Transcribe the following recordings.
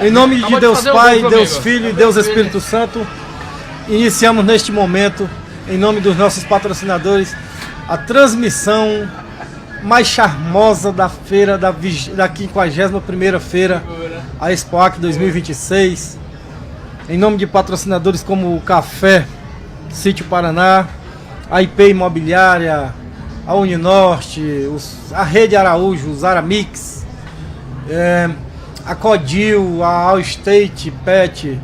Em nome de Deus Pai, Deus Filho e Deus Espírito Santo, iniciamos neste momento, em nome dos nossos patrocinadores, a transmissão mais charmosa da feira, da 51ª feira, a Expoac 2026. Em nome de patrocinadores como o Café Sítio Paraná, a IP Imobiliária, a Uninorte, a Rede Araújo, os Aramix, a Codil, a Allstate Pet,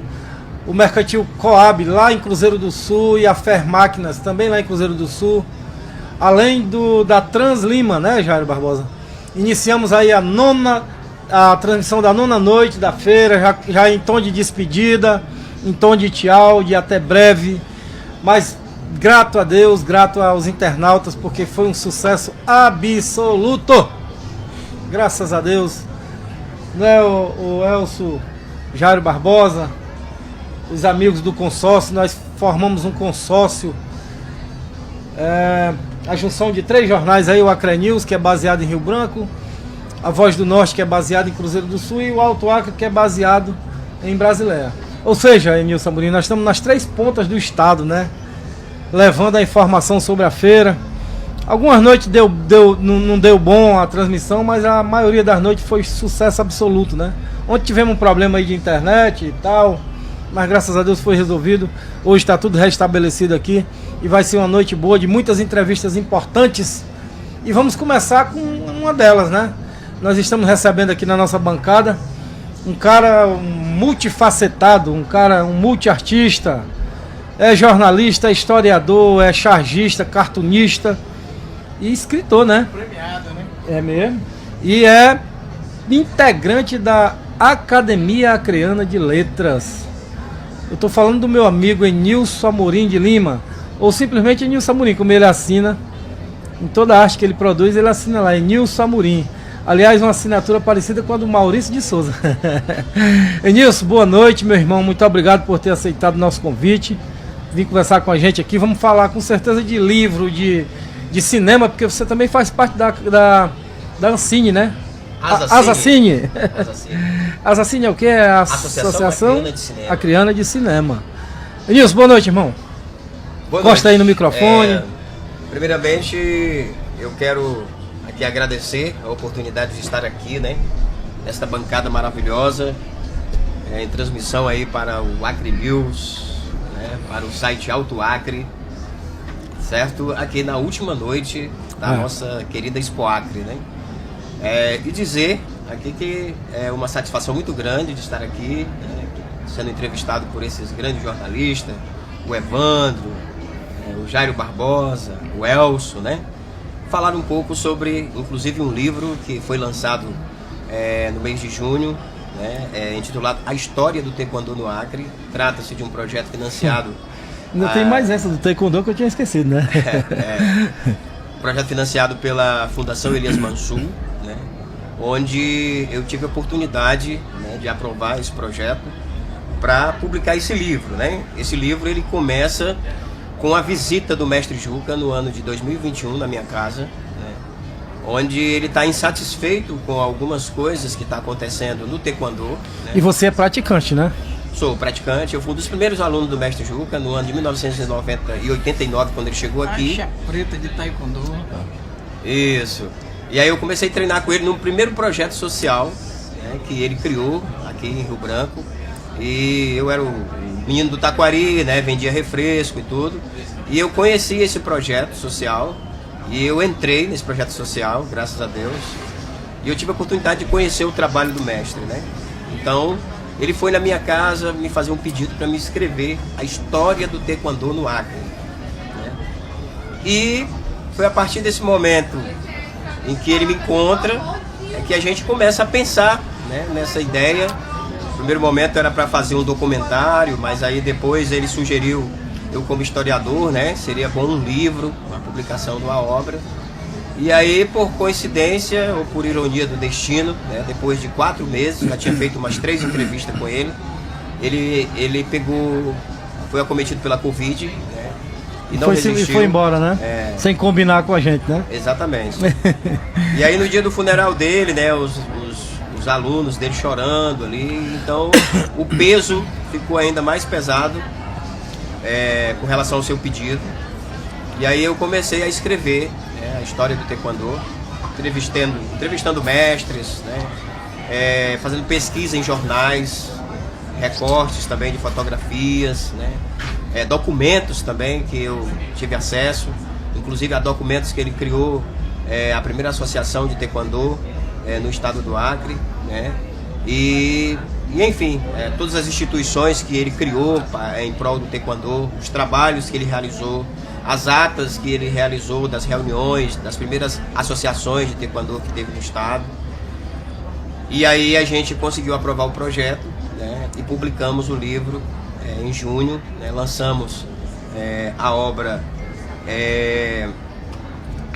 o Mercantil Coab lá em Cruzeiro do Sul e a Fer Máquinas também lá em Cruzeiro do Sul, além da Trans Lima, né, Jairo Barbosa? Iniciamos aí a transmissão da 9ª noite da feira, já em tom de despedida, em tom de tchau, de até breve, mas grato a Deus, grato aos internautas, porque foi um sucesso absoluto, graças a Deus, né, o Elcio, Jairo Barbosa, os amigos do consórcio, nós formamos um consórcio, a junção de 3 jornais aí, o Acre News, que é baseado em Rio Branco, a Voz do Norte, que é baseado em Cruzeiro do Sul, e o Alto Acre, que é baseado em Brasileia. Ou seja, Enilson Amorim, nós estamos nas 3 pontas do estado, né? Levando a informação sobre a feira. Algumas noites não deu bom a transmissão, mas a maioria das noites foi sucesso absoluto, né? Ontem tivemos um problema aí de internet e tal, mas graças a Deus foi resolvido. Hoje está tudo restabelecido aqui e vai ser uma noite boa de muitas entrevistas importantes. E vamos começar com uma delas, né? Nós estamos recebendo aqui na nossa bancada um cara multifacetado, um multiartista, é jornalista, é historiador, é chargista, cartunista e escritor, né? Premiado, né? É mesmo. E é integrante da Academia Acreana de Letras. Eu estou falando do meu amigo Enilson Amorim de Lima, ou simplesmente Enilson Amorim, como ele assina. Em toda a arte que ele produz, ele assina lá, Enilson Amorim. Aliás, uma assinatura parecida com a do Maurício de Souza. Enilson, boa noite, meu irmão. Muito obrigado por ter aceitado o nosso convite. Vim conversar com a gente aqui. Vamos falar com certeza de livro, de cinema, porque você também faz parte da Ancine, né? Asacine. Asacine é o que? É a Associação Acreana de Cinema. Enilson, boa noite, irmão. Boa Encosta noite. Aí no microfone. Primeiramente, eu quero aqui agradecer a oportunidade de estar aqui, né? Nesta bancada maravilhosa, em transmissão aí para o Acre News, né? Para o site Alto Acre, certo? Aqui na última noite da nossa querida Expo Acre, né? E dizer aqui que é uma satisfação muito grande de estar aqui, né? Sendo entrevistado por esses grandes jornalistas, o Evandro, o Jairo Barbosa, o Elcio, né? Falar um pouco sobre, inclusive, um livro que foi lançado no mês de junho, né? Intitulado A História do Taekwondo no Acre. Trata-se de um projeto financiado... Ainda tem mais essa do Taekwondo que eu tinha esquecido, né? Projeto financiado pela Fundação Elias Mansur, né? Onde eu tive a oportunidade, né, de aprovar esse projeto para publicar esse livro, né? Esse livro ele começa com a visita do mestre Juca no ano de 2021 na minha casa, né? Onde ele está insatisfeito com algumas coisas que está acontecendo no Taekwondo, né? E você é praticante, né? Sou praticante, eu fui um dos primeiros alunos do mestre Juca no ano de 1989, quando ele chegou aqui. Faixa preta de Taekwondo. Isso. E aí eu comecei a treinar com ele no primeiro projeto social, né, que ele criou aqui em Rio Branco. E eu era o menino do Taquari, né, vendia refresco e tudo. E eu conheci esse projeto social e eu entrei nesse projeto social, graças a Deus. E eu tive a oportunidade de conhecer o trabalho do mestre, né? Então, ele foi na minha casa me fazer um pedido para me escrever a história do Taekwondo no Acre, né? E foi a partir desse momento em que ele me encontra que a gente começa a pensar, né, nessa ideia. No primeiro momento era para fazer um documentário, mas aí depois ele sugeriu, eu como historiador, né, seria bom um livro, uma publicação de uma obra. E aí, por coincidência ou por ironia do destino, né, depois de 4 meses, já tinha feito umas 3 entrevistas com ele, ele foi acometido pela Covid, né, e não resistiu. E foi embora, né? Sem combinar com a gente, né? Exatamente. E aí no dia do funeral dele, né, os os alunos dele chorando ali, então o peso ficou ainda mais pesado com relação ao seu pedido. E aí eu comecei a escrever a história do Taekwondo, entrevistando mestres, né, fazendo pesquisa em jornais, recortes também de fotografias, né, documentos também que eu tive acesso, inclusive a documentos que ele criou, a primeira associação de Taekwondo no estado do Acre, né, e enfim, todas as instituições que ele criou em prol do Taekwondo, os trabalhos que ele realizou, as atas que ele realizou das reuniões, das primeiras associações de Taekwondo que teve no estado. E aí a gente conseguiu aprovar o projeto, né, e publicamos o livro em junho, né, lançamos a obra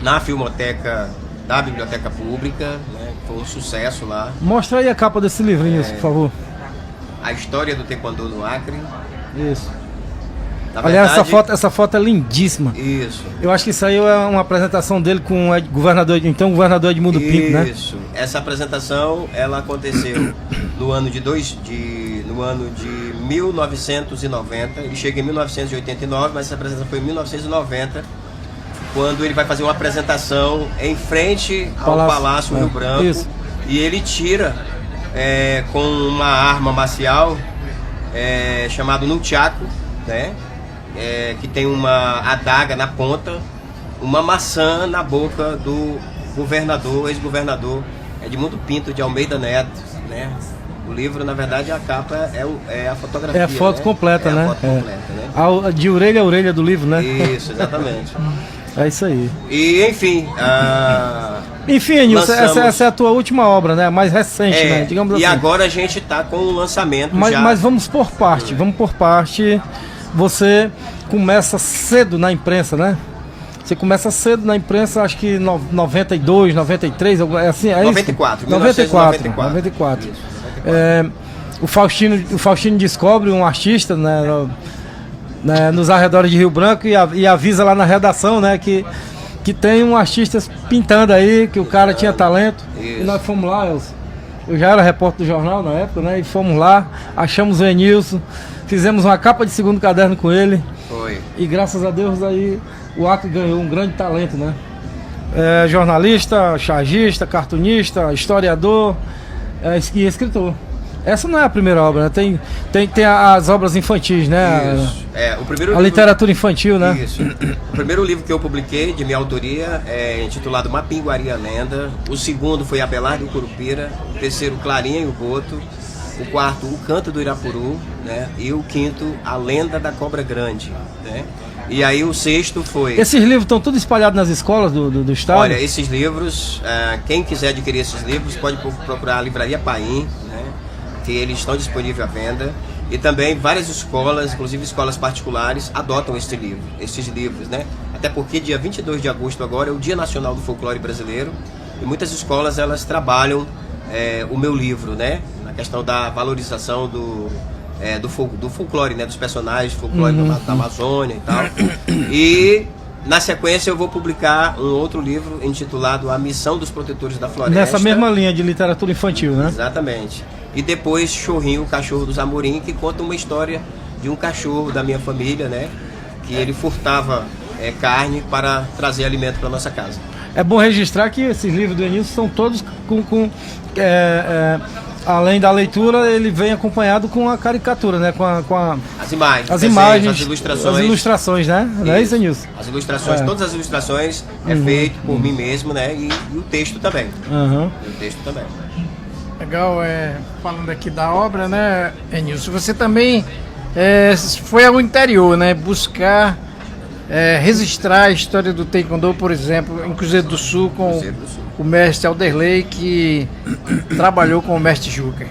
na Filmoteca da Biblioteca Pública, né, foi um sucesso lá. Mostra aí a capa desse livrinho, por favor. A história do Taekwondo no Acre. Isso. Na Aliás, verdade, essa foto é lindíssima. Isso. Eu acho que isso aí é uma apresentação dele com o governador Edmundo Pinto, né? Isso. Essa apresentação, ela aconteceu no ano de 1990. Ele chega em 1989, mas essa apresentação foi em 1990, quando ele vai fazer uma apresentação em frente ao Palácio Rio Branco. Isso. E ele tira com uma arma marcial chamada Nunchaku, né? Que tem uma adaga na ponta, uma maçã na boca do governador, ex-governador Edmundo Pinto de Almeida Neto, né? O livro, na verdade, a capa é a fotografia. É a foto, né? Completa, né? A foto completa, né? De orelha a orelha do livro, né? Isso, exatamente. É isso aí. E, enfim... Enfim, Enilson, essa é a tua última obra, né? A mais recente, né? Digamos assim. E agora a gente está com o lançamento já... Mas vamos por parte, Você começa cedo na imprensa, né? Você começa cedo na imprensa, acho que 92, 93, assim, 94, isso? 94. Isso, 94. O Faustino descobre um artista, né, nos arredores de Rio Branco e avisa lá na redação, né, que tem um artista pintando aí, que o cara tinha talento. Isso. E nós fomos lá, eu já era repórter do jornal na época, né? E fomos lá, achamos o Enilson, fizemos uma capa de segundo caderno com ele. Foi. E graças a Deus aí o Acre ganhou um grande talento, né? Jornalista, chargista, cartunista, historiador e escritor. Essa não é a primeira obra, né? Tem as obras infantis, né? Isso. O primeiro livro... literatura infantil, né? Isso. O primeiro livro que eu publiquei, de minha autoria, é intitulado Mapinguari a Lenda. O segundo foi Abelardo e o Curupira. O terceiro, Clarinha e o Boto. O quarto, O Canto do Irapuru, né? E o quinto, A Lenda da Cobra Grande, né? E aí o sexto foi... Esses livros estão todos espalhados nas escolas do estado? Olha, esses livros, quem quiser adquirir esses livros pode procurar a Livraria Paim, né? Que eles estão disponíveis à venda. E também várias escolas, inclusive escolas particulares, adotam esses livros, né? Até porque dia 22 de agosto agora é o Dia Nacional do Folclore Brasileiro. E muitas escolas, elas trabalham o meu livro, né? Na questão da valorização do folclore, né? Dos personagens, folclore da Amazônia e tal. E na sequência eu vou publicar um outro livro intitulado A Missão dos Protetores da Floresta. Nessa mesma linha de literatura infantil, né? Exatamente. E depois Chorrinho, o Cachorro dos Amorim, que conta uma história de um cachorro da minha família, né? Que ele furtava carne para trazer alimento para nossa casa. É bom registrar que esses livros do Enilson são todos além da leitura, ele vem acompanhado com a caricatura, né? Com as imagens, as imagens, as ilustrações, né? Não é isso, Enilson? As ilustrações, todas as ilustrações é feito por mim mesmo, né? E o texto também. E o texto também. Legal, falando aqui da obra, né, Enilson? Você também foi ao interior, né? Buscar registrar a história do Taekwondo, por exemplo, em Cruzeiro do Sul, com o mestre Alderley, que trabalhou com o mestre Juca.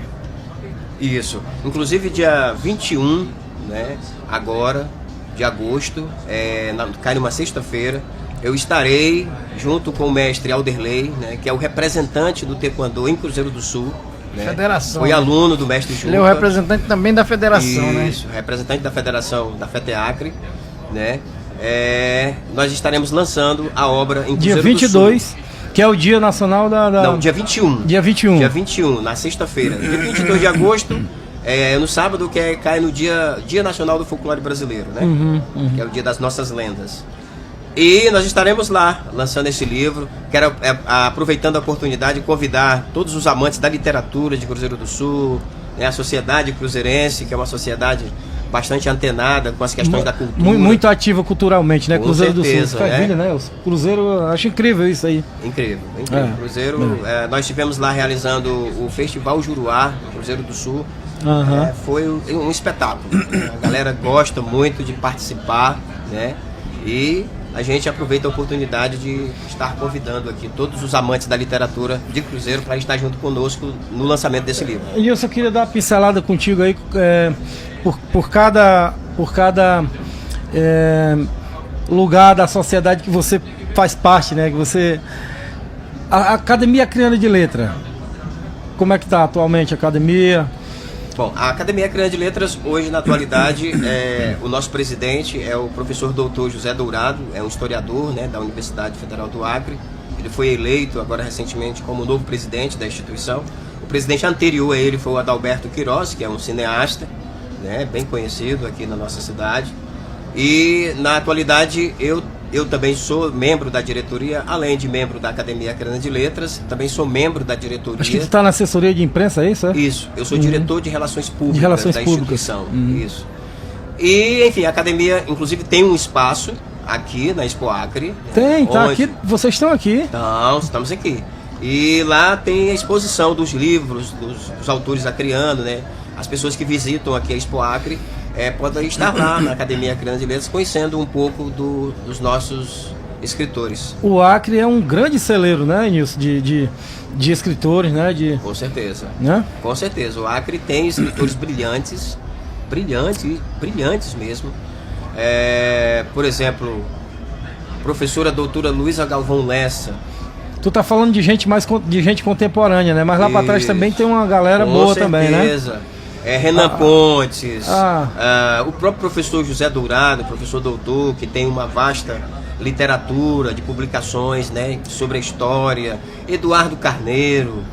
Isso. Inclusive dia 21, né, agora, de agosto, cai numa sexta-feira, eu estarei junto com o mestre Alderley, né, que é o representante do Taekwondo em Cruzeiro do Sul. Né? Federação. Foi aluno do mestre Juca. Ele é o representante também da federação, né? Isso, representante da federação da FETEACRE, né? Nós estaremos lançando a obra em Cruzeiro dia 22, do Sul. Que é o Dia Nacional Não, dia 21. Dia 21. Dia 21, na sexta-feira. Dia 22 de agosto, no sábado, cai no Dia Nacional do Folclore Brasileiro, né? Que é o Dia das Nossas Lendas. E nós estaremos lá, lançando esse livro. Quero, aproveitando a oportunidade, convidar todos os amantes da literatura de Cruzeiro do Sul, né, a sociedade cruzeirense, que é uma sociedade bastante antenada com as questões da cultura. Muito ativa culturalmente, né? Com Cruzeiro certeza, do Sul. Maravilha, né? O Cruzeiro, acho incrível isso aí. Incrível. Cruzeiro, nós estivemos lá realizando o Festival Juruá, no Cruzeiro do Sul. Foi um espetáculo. A galera gosta muito de participar, né? E a gente aproveita a oportunidade de estar convidando aqui todos os amantes da literatura de Cruzeiro para estar junto conosco no lançamento desse livro. E eu só queria dar uma pincelada contigo aí, por cada lugar da sociedade que você faz parte, né? Que você... A Academia Acreana de Letra, como é que está atualmente a academia? Bom, a Academia Acreana de Letras, hoje, na atualidade, o nosso presidente é o professor doutor José Dourado, é um historiador, né, da Universidade Federal do Acre. Ele foi eleito, agora recentemente, como novo presidente da instituição. O presidente anterior a ele foi o Adalberto Queiroz, que é um cineasta, né, bem conhecido aqui na nossa cidade. E, na atualidade, eu também sou membro da diretoria, além de membro da Academia Acreana de Letras, também sou membro da diretoria. Acho que você está na assessoria de imprensa, é isso? Isso, eu sou diretor de Relações Públicas, da instituição. Isso. E, enfim, a academia, inclusive, tem um espaço aqui na Expo Acre. Tem, tá aqui, vocês estão aqui. Então, estamos aqui. E lá tem a exposição dos livros, dos autores acreanos, né? As pessoas que visitam aqui a Expo Acre podem estar lá na Academia Acreana de Letras conhecendo um pouco dos nossos escritores. O Acre é um grande celeiro, né, Nilson, de escritores, né? Com certeza. Né? Com certeza. O Acre tem escritores brilhantes mesmo. Por exemplo, a professora doutora Luísa Galvão Lessa. Tu tá falando de gente contemporânea, né? Mas lá para trás também tem uma galera boa também, né? Com certeza. Renan Pontes, o próprio professor José Dourado, professor doutor, que tem uma vasta literatura de publicações, né, sobre a história. Eduardo Carneiro,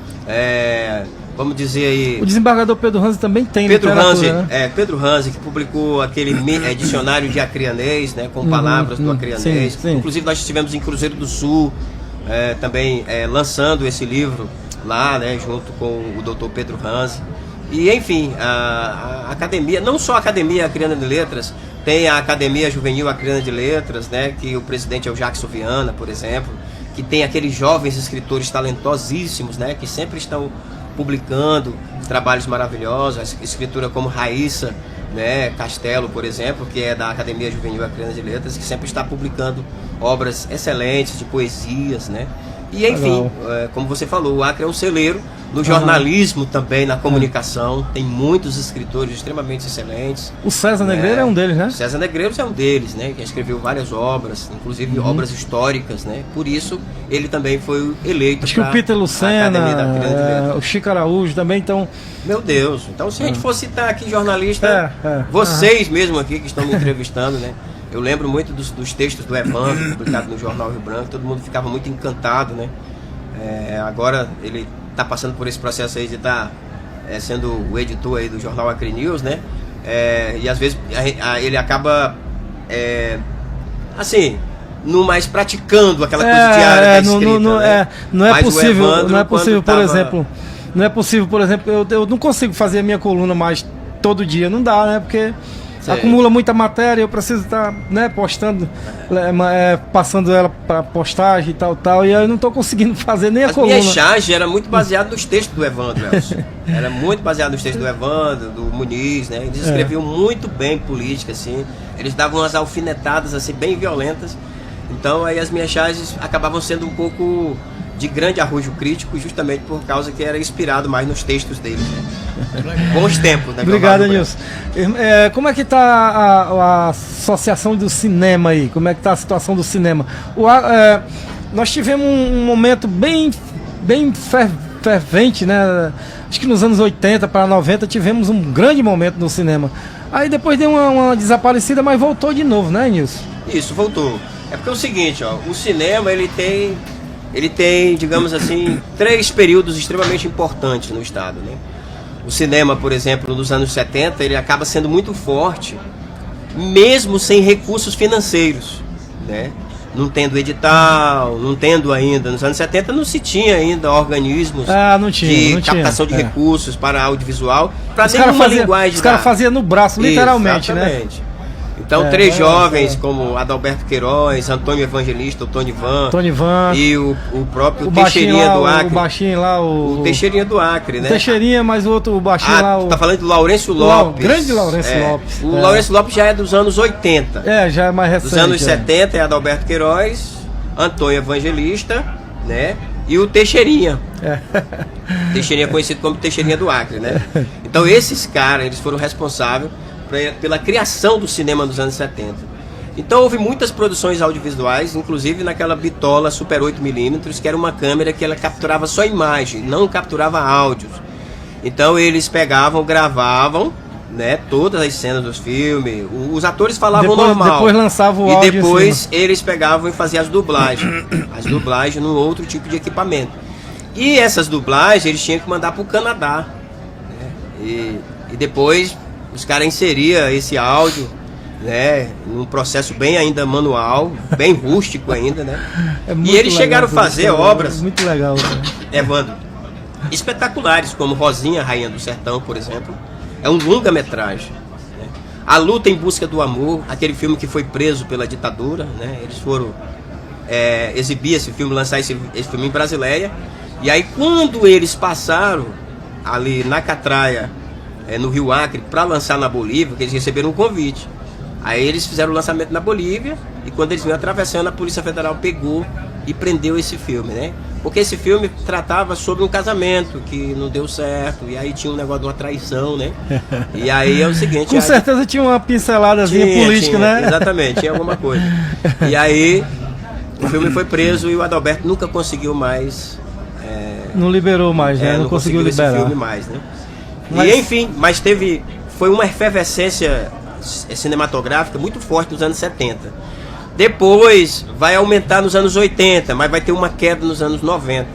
vamos dizer aí... O desembargador Pedro Ranzi também tem literatura, né? Pedro Ranzi, que publicou aquele dicionário de acreanês, né, com palavras do acreanês. Sim. Inclusive nós estivemos em Cruzeiro do Sul, também lançando esse livro lá, né, junto com o doutor Pedro Ranzi. E, enfim, a academia, não só a Academia Acreana de Letras, tem a Academia Juvenil Acreana de Letras, né, que o presidente é o Jackson Viana, por exemplo, que tem aqueles jovens escritores talentosíssimos, né, que sempre estão publicando trabalhos maravilhosos, escritura como Raíssa, né, Castelo, por exemplo, que é da Academia Juvenil Acreana de Letras, que sempre está publicando obras excelentes de poesias, né. E, enfim, como você falou, o Acre é um celeiro no jornalismo também, na comunicação. Tem muitos escritores extremamente excelentes. O César Negreiro é um deles, né? O César Negreiro é um deles, né? Que escreveu várias obras, inclusive obras históricas, né? Por isso, ele também foi eleito. Acho que o Peter Lucena, o Chico Araújo também estão... Meu Deus, então se a gente for citar aqui jornalista, vocês mesmo aqui que estão me entrevistando, né? Eu lembro muito dos textos do Evandro, publicado no Jornal Rio Branco, todo mundo ficava muito encantado, né? Agora ele está passando por esse processo aí de estar sendo o editor aí do Jornal Acre News, né? E às vezes ele acaba, assim, não mais praticando aquela coisa diária da escrita, né? Não é possível, por exemplo, eu não consigo fazer a minha coluna mais todo dia, não dá, né? Porque... acumula muita matéria, eu preciso estar, né, postando, passando ela para postagem e tal, e aí eu não estou conseguindo fazer nem a coluna. Minha charge era muito baseada nos textos do Evandro, Elcio. Era muito baseado nos textos do Evandro, do Muniz, né? Eles escreviam muito bem política, assim. Eles davam umas alfinetadas, assim, bem violentas. Então, aí as minhas charges acabavam sendo um pouco de grande arrojo crítico, justamente por causa que era inspirado mais nos textos deles, né? Bons tempos, né? Obrigado, Nilson. Como é que está a associação do cinema aí? Como é que está a situação do cinema? Nós tivemos um momento bem fervente, né? Acho que nos anos 80 para 90 tivemos um grande momento no cinema. Aí depois deu uma desaparecida, mas voltou de novo, né, Nilson? Isso, voltou. É porque é o seguinte, ó, o cinema ele tem ele tem, digamos assim, 3 períodos extremamente importantes no estado, né? O cinema, por exemplo, nos anos 70, ele acaba sendo muito forte, mesmo sem recursos financeiros, né? Não tendo edital, não tendo ainda, nos anos 70 não se tinha ainda organismos de captação de recursos para audiovisual, para nenhuma linguagem. Os caras faziam no braço, literalmente, exatamente, né? Então, 3 jovens como Adalberto Queiroz, Antônio Evangelista, o Tony Van e o próprio Teixeirinha do Acre. O baixinho lá, o Teixeirinha do Acre, né? Teixeirinha, mas o outro, o baixinho lá. Tá falando do Laurêncio Lopes. Grande Laurêncio Lopes. O Laurêncio Lopes já é dos anos 80. Já é mais recente. Dos anos 70 é Adalberto Queiroz, Antônio Evangelista, né? E o Teixeirinha. Teixeirinha conhecido como Teixeirinha do Acre, né? Então, esses caras, eles foram responsáveis pela criação do cinema nos anos 70. Então houve muitas produções audiovisuais, inclusive naquela bitola Super 8mm, que era uma câmera que ela capturava só imagem, não capturava áudios. Então eles pegavam, gravavam, né, todas as cenas dos filmes, os atores falavam normal. Depois lançavam o áudio. E depois eles pegavam e faziam as dublagens. As dublagens num outro tipo de equipamento. E essas dublagens eles tinham que mandar para o Canadá, né? E depois os caras inseriam esse áudio, né, num processo bem ainda manual, bem rústico ainda, né? E eles chegaram a fazer obras, muito legal, né? Evandro, espetaculares, como Rosinha, Rainha do Sertão, por exemplo. É um longa-metragem, né? A Luta em Busca do Amor, aquele filme que foi preso pela ditadura, né? Eles foram exibir esse filme, lançar esse filme em Brasileia. E aí, quando eles passaram ali na Catraia, no Rio Acre, para lançar na Bolívia, que eles receberam um convite. Aí eles fizeram o lançamento na Bolívia, e quando eles vinham atravessando, a Polícia Federal pegou e prendeu esse filme, né? Porque esse filme tratava sobre um casamento que não deu certo, e aí tinha um negócio de uma traição, né? E aí é o seguinte... Com certeza tinha uma pinceladazinha política, né? Exatamente, tinha alguma coisa. E aí o filme foi preso e o Adalberto nunca conseguiu mais... não liberou mais, né? Não conseguiu liberar esse filme mais, né? E enfim, mas foi uma efervescência cinematográfica muito forte nos anos 70. Depois vai aumentar nos anos 80, mas vai ter uma queda nos anos 90.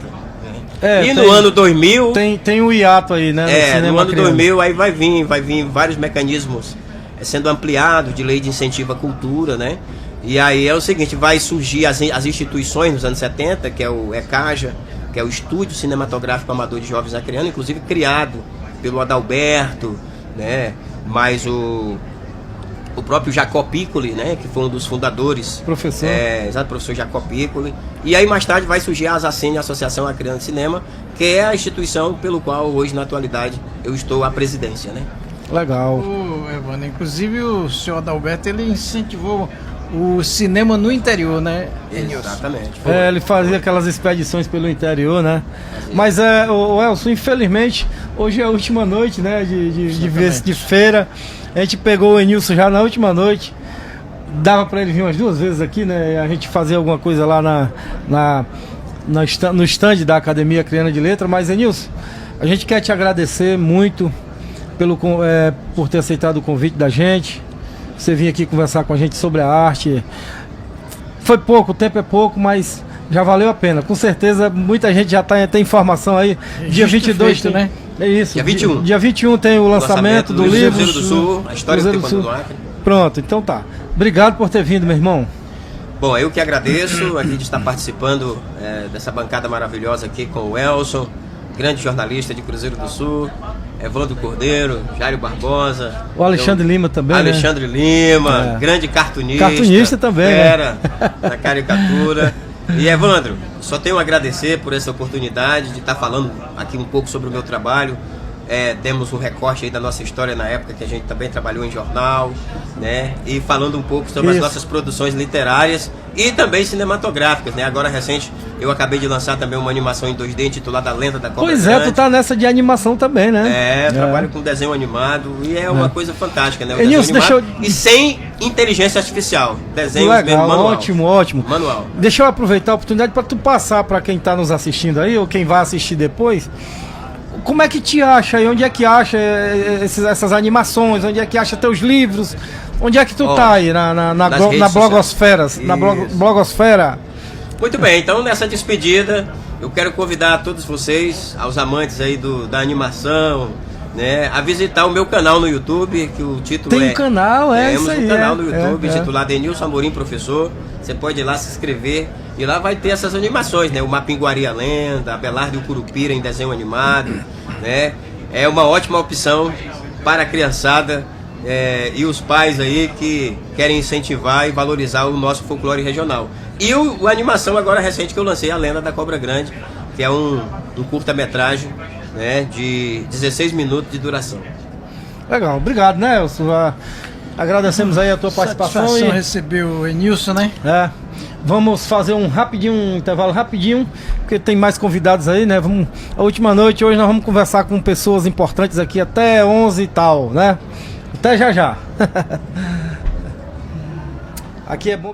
No ano 2000... Tem um hiato aí, né? No ano 2000 aí vai vir vários mecanismos sendo ampliados de lei de incentivo à cultura, né? E aí é o seguinte, vai surgir as instituições nos anos 70, que é o ECAJA, que é o Estúdio Cinematográfico Amador de Jovens Acreano, inclusive criado pelo Adalberto, né? Mas o próprio Jacó Piccoli, né? Que foi um dos fundadores. Professor. Exato, professor Jacó Piccoli. E aí mais tarde vai surgir a ASACINE, Associação Acreana de Cinema, que é a instituição pelo qual hoje, na atualidade, eu estou à presidência, né? Legal. Evandro, inclusive o senhor Adalberto, ele incentivou o cinema no interior, né? Exatamente. Ele fazia aquelas expedições pelo interior, né? Mas o Elson, infelizmente, hoje é a última noite, né? De feira. A gente pegou o Enilson já na última noite. Dava para ele vir umas 2 vezes aqui, né? A gente fazer alguma coisa lá no stand da Academia Acreana de Letras. Mas, Enilson, a gente quer te agradecer muito por ter aceitado o convite da gente. Você vir aqui conversar com a gente sobre a arte. Foi pouco, o tempo é pouco, mas já valeu a pena. Com certeza, muita gente já tem informação aí. Dia 22, feito, né? É isso. Dia 21. Dia 21 tem o lançamento do livro. Cruzeiro do Sul, a história do Taekwondo do Acre. Pronto, então tá. Obrigado por ter vindo, meu irmão. Bom, eu que agradeço aqui de estar participando dessa bancada maravilhosa aqui com o Elson, grande jornalista de Cruzeiro do Sul, Evandro Cordeiro, Jário Barbosa, o Alexandre Lima também, Alexandre Lima, grande cartunista. Cartunista também, fera, na caricatura. E Evandro, só tenho a agradecer por essa oportunidade de estar falando aqui um pouco sobre o meu trabalho. Temos um recorte aí da nossa história na época que a gente também trabalhou em jornal, né? E falando um pouco sobre as nossas produções literárias e também cinematográficas, né? Agora recente eu acabei de lançar também uma animação em 2D intitulada A Lenda da Cobra Pois Grande. Tu tá nessa de animação também, né? Trabalho com desenho animado e é uma coisa fantástica, né? O Enilson, desenho animado, e sem inteligência artificial. Desenho mesmo manual. Ótimo. Manual. Deixa eu aproveitar a oportunidade para tu passar para quem tá nos assistindo aí ou quem vai assistir depois. Como é que te acha aí? Onde é que acha essas animações? Onde é que acha teus livros? Onde é que tu tá aí? Na blogosfera? Na blogosfera? Muito bem, então nessa despedida eu quero convidar todos vocês, aos amantes aí da animação, né, a visitar o meu canal no YouTube, que o título Tem um canal, temos isso aí. um canal no YouTube, é. titulado Enilson Amorim Professor. Você pode ir lá se inscrever e lá vai ter essas animações, né? O Mapinguari a Lenda, Abelardo e o Curupira em desenho animado, né? É uma ótima opção para a criançada e os pais aí que querem incentivar e valorizar o nosso folclore regional. E a animação agora recente que eu lancei, A Lenda da Cobra Grande, que é um curta-metragem, né, de 16 minutos de duração. Legal, obrigado, né, Elcio? Agradecemos aí a tua participação. Satisfação receber o Enilson, né? Vamos fazer um intervalo rapidinho, porque tem mais convidados aí, né? A última noite, hoje nós vamos conversar com pessoas importantes aqui até 11 e tal, né? Até já já. Aqui é bom.